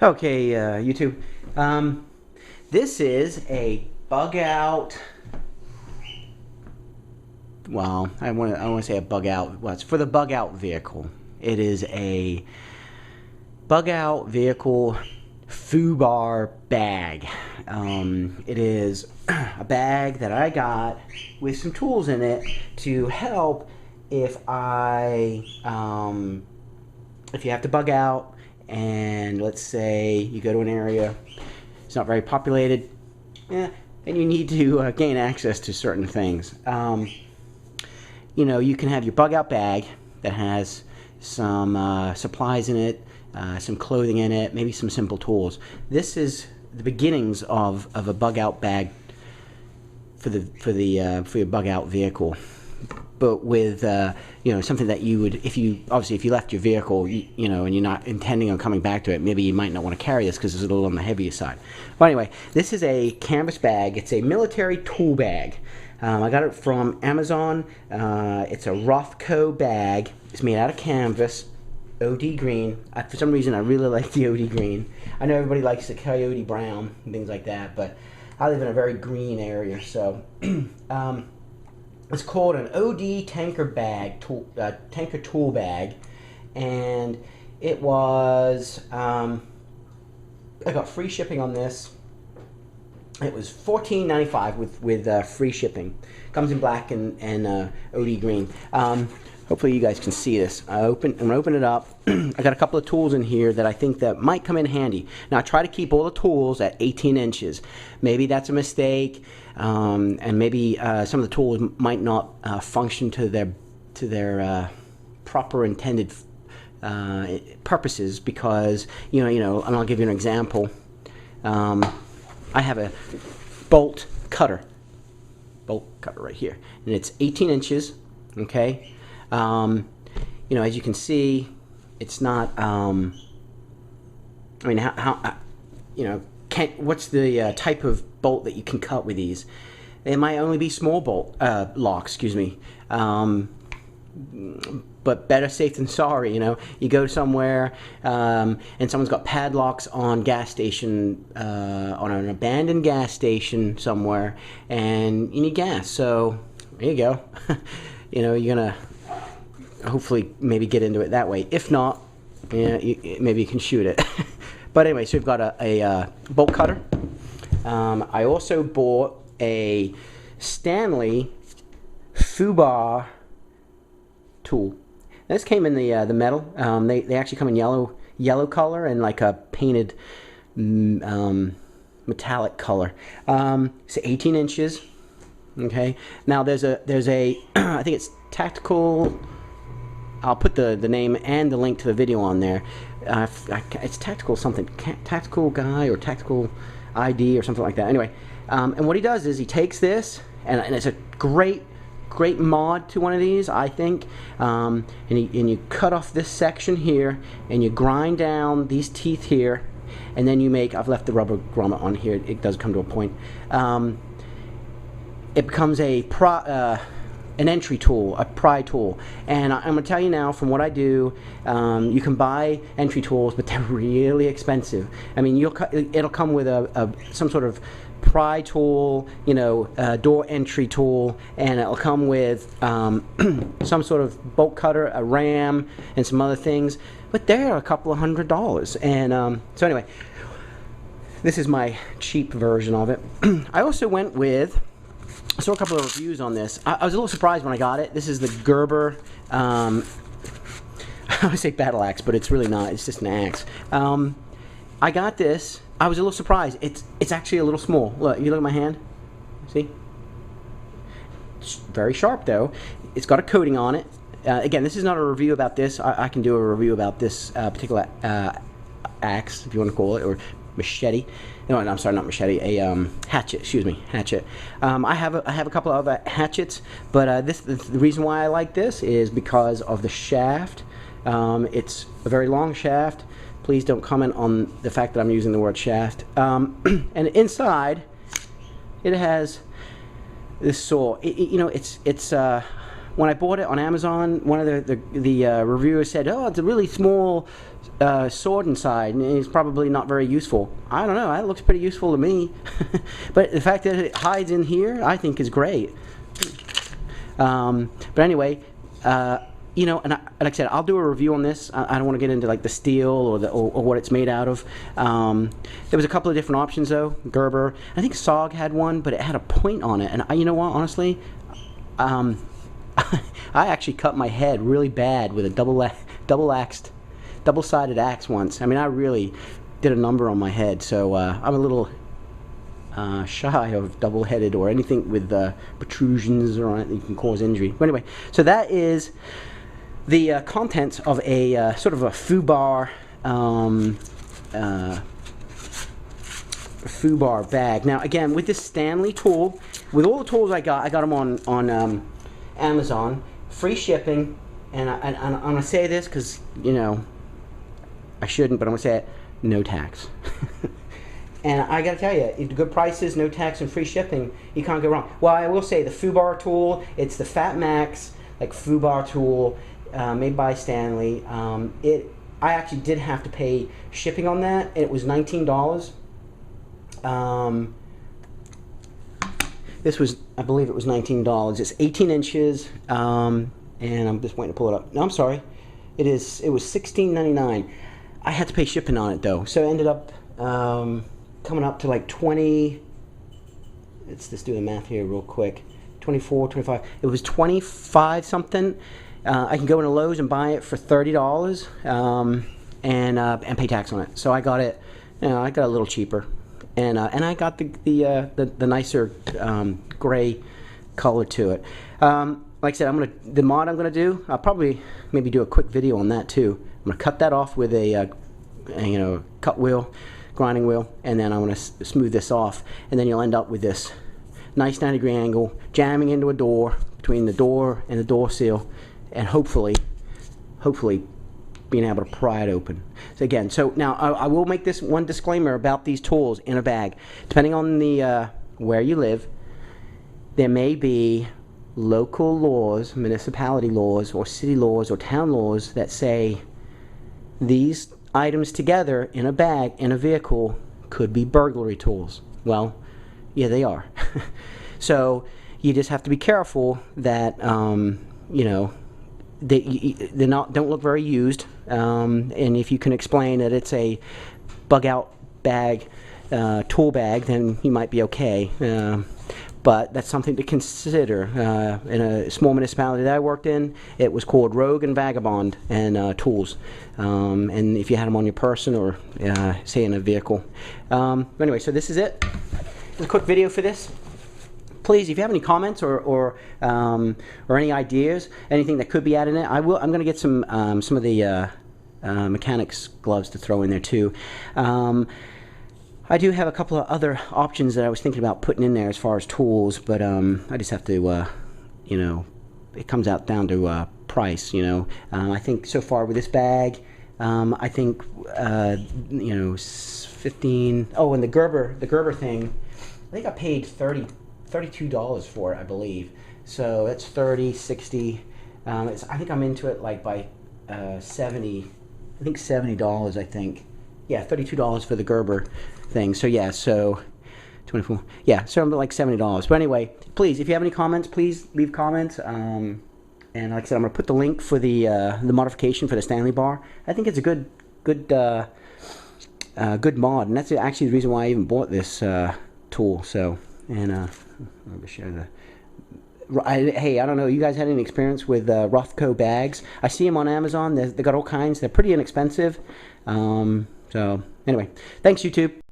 Okay, YouTube. This is a bug out. Well, I want to say a bug out. Well, it's for the bug out vehicle. It is a bug out vehicle FUBAR bag. It is a bag that I got with some tools in it to help if you have to bug out. And let's say you go to an area, it's not very populated, and you need to gain access to certain things. You know, you can have your bug out bag that has some supplies in it, some clothing in it, maybe some simple tools. This is the beginnings of a bug out bag for your bug out vehicle. But with you know, something that you would, if you left your vehicle, you know, and you're not intending on coming back to it, maybe you might not want to carry this because it's a little on the heavier side. But anyway, this is a canvas bag. It's a military tool bag. I got it from Amazon. It's a Rothco bag. It's made out of canvas, OD green. For some reason, I really like the OD green. I know everybody likes the coyote brown and things like that, but I live in a very green area, so. It's called an OD tanker bag, tanker tool bag, and it was, I got free shipping on this. It was $14.95 with free shipping. Comes in black and OD green. Hopefully you guys can see this. I'm gonna open it up. I got a couple of tools in here that I think that might come in handy. Now I try to keep all the tools at 18 inches. Maybe that's a mistake, and maybe some of the tools might not function to their proper intended purposes, because you know, and I'll give you an example. I have a bolt cutter right here, and it's 18 inches. Okay. You know, as you can see, it's not, I mean, how you know, what's the type of bolt that you can cut with these? It might only be small bolt, lock, excuse me. But better safe than sorry, you know. You go somewhere, and someone's got padlocks on gas station, on an abandoned gas station somewhere, and you need gas, so there you go. You know, you're gonna hopefully maybe get into it that way. If not, yeah, maybe you can shoot it. But anyway, so we've got a bolt cutter. I also bought a Stanley FUBAR tool. This came in the metal. They actually come in yellow color and like a painted metallic color. It's 18 inches. Okay. Now there's a I think it's Tactical. I'll put the name and the link to the video on there. It's Tactical something, Tactical Guy or Tactical ID or something like that. Anyway, and what he does is he takes this, and it's a great mod to one of these, I think. And you cut off this section here, and you grind down these teeth here, and then you make. I've left the rubber grommet on here. It does come to a point. It becomes an entry tool, a pry tool. And I'm going to tell you now, from what I do, you can buy entry tools, but they're really expensive. I mean, it'll come with some sort of pry tool, you know, door entry tool, and it'll come with some sort of bolt cutter, a ram, and some other things. But they're a couple of $100. And so anyway, this is my cheap version of it. I also went with. I saw a couple of reviews on this. I was a little surprised when I got it. This is the Gerber, I want to say battle axe, but it's really not. It's just an axe. I got this. I was a little surprised. It's actually a little small. Look, you look at my hand. See? It's very sharp, though. It's got a coating on it. Again, this is not a review about this. I can do a review about this particular axe, if you want to call it, or machete. No, I'm sorry, not machete. A hatchet. Excuse me, hatchet. I have a couple of other hatchets, but the reason why I like this is because of the shaft. It's a very long shaft. Please don't comment on the fact that I'm using the word shaft. And inside, it has this saw. You know, it's when I bought it on Amazon, one of the reviewers said, "Oh, it's a really small sword inside, and it's probably not very useful." I don't know. It looks pretty useful to me, but the fact that it hides in here, I think, is great. But anyway, you know, and like I said, I'll do a review on this. I don't want to get into like the steel or what it's made out of. There was a couple of different options though. Gerber, I think SOG had one, but it had a point on it, and you know what? Honestly, I actually cut my head really bad with a double-sided axe once. I mean, I really did a number on my head, so I'm a little shy of double-headed or anything with protrusions or anything that can cause injury. But anyway, so that is the contents of a sort of a FUBAR FUBAR bag. Now again, with this Stanley tool, with all the tools I got them on Amazon, free shipping, and I'm gonna say this because, you know, I shouldn't, but I'm gonna say it, no tax. And I gotta tell you, good prices, no tax, and free shipping, you can't go wrong. Well, I will say the FUBAR tool, it's the Fat Max like FUBAR tool, made by Stanley. I actually did have to pay shipping on that. It was $19. This was, I believe it was $19. It's 18 inches, and I'm just waiting to pull it up. No, I'm sorry. It was $16.99. I had to pay shipping on it though, so it ended up coming up to like 20. Let's just do the math here real quick. 24, 25. It was 25 something. I can go into Lowe's and buy it for $30, and pay tax on it. So I got it. You know, I got a little cheaper, and I got the nicer gray color to it. Like I said, the mod I'm gonna do. I'll probably maybe do a quick video on that too. I'm gonna cut that off with a you know, cut wheel, grinding wheel, and then I'm gonna smooth this off, and then you'll end up with this nice 90-degree angle jamming into a door, between the door and the door seal, and hopefully being able to pry it open. So again, so now I will make this one disclaimer about these tools in a bag. Depending on the where you live, there may be local laws, municipality laws, or city laws, or town laws that say these items together in a bag in a vehicle could be burglary tools. Well, yeah, they are. So you just have to be careful that you know, don't look very used, and if you can explain that it's a bug out bag, tool bag, then you might be okay. But that's something to consider. In a small municipality that I worked in, it was called Rogue and Vagabond and tools. And if you had them on your person or say in a vehicle. Anyway, so this is it. Just a quick video for this. Please, if you have any comments or any ideas, anything that could be added in it, I'm going to get some of the mechanics gloves to throw in there too. I do have a couple of other options that I was thinking about putting in there as far as tools, but I just have to, you know, it comes out down to price, you know. I think so far with this bag, I think, you know, 15. Oh, and the Gerber thing, I think I paid $32 for it, I believe. So that's 30, 60. I think I'm into it like by 70. I think $70. I think, yeah, $32 for the Gerber thing. So yeah, so 24. Yeah, so I'm like $70. But anyway, please, if you have any comments, please leave comments. And like I said, I'm gonna put the link for the modification for the Stanley bar. I think it's a good mod, and that's actually the reason why I even bought this tool. So, and let me show the. Hey, I don't know. You guys had any experience with Rothko bags? I see them on Amazon. They got all kinds. They're pretty inexpensive. So anyway, thanks YouTube.